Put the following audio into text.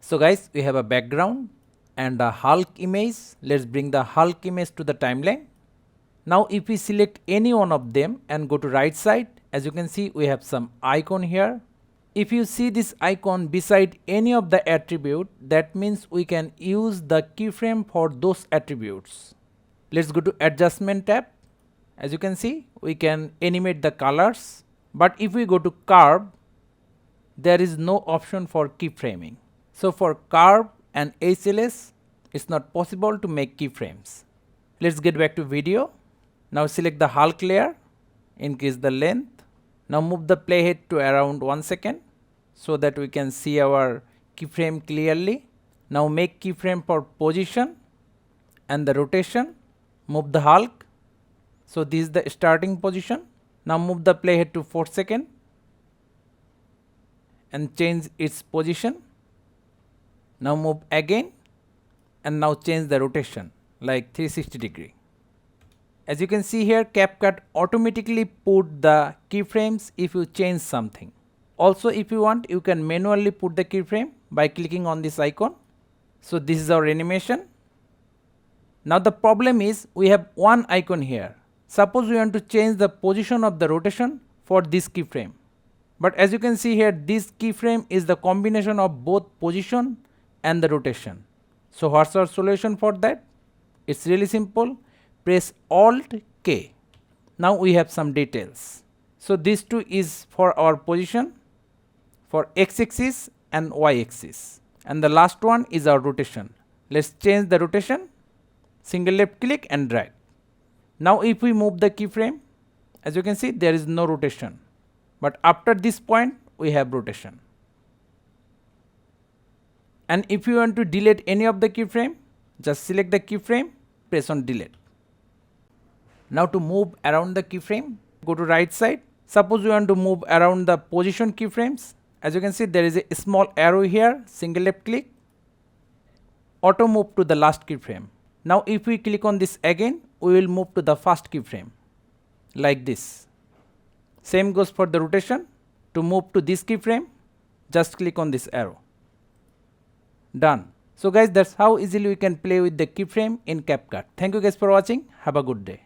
So guys, we have a background and a Hulk image. Let's bring the Hulk image to the timeline. Now if we select any one of them and go to right side, as you can see we have some icon here. If you see this icon beside any of the attribute, that means we can use the keyframe for those attributes. Let's go to adjustment tab. As you can see, we can animate the colors, but if we go to curve, there is no option for keyframing. So for curve and HLS, it's not possible to make keyframes. Let's get back to video. Now select the Hulk layer, increase the length. Now move the playhead to around 1 second so that we can see our keyframe clearly. Now make keyframe for position and the rotation. Move the Hulk. So this is the starting position. Now move the playhead to 4 seconds and change its position. Now move again and now change the rotation like 360 degree. As you can see here, CapCut automatically put the keyframes if you change something. Also if you want, you can manually put the keyframe by clicking on this icon. So this is our animation. Now the problem is we have one icon here. Suppose we want to change the position of the rotation for this keyframe. But as you can see here, this keyframe is the combination of both position and the rotation. So what's our solution for that? It's really simple. Press Alt K. Now we have some details. So this two is for our position, for x-axis and y-axis. And the last one is our rotation. Let's change the rotation. Single left click and drag. Now if we move the keyframe, as you can see there is no rotation. But after this point we have rotation. And if you want to delete any of the keyframe, just select the keyframe, press on delete. Now to move around the keyframe, go to right side. Suppose you want to move around the position keyframes. As you can see there is a small arrow here, single left click, auto move to the last keyframe. Now if we click on this again, we will move to the first keyframe like this. Same goes for the rotation. To move to this keyframe, just click on this arrow. Done. So guys, that's how easily we can play with the keyframe in CapCut. Thank you guys for watching. Have a good day.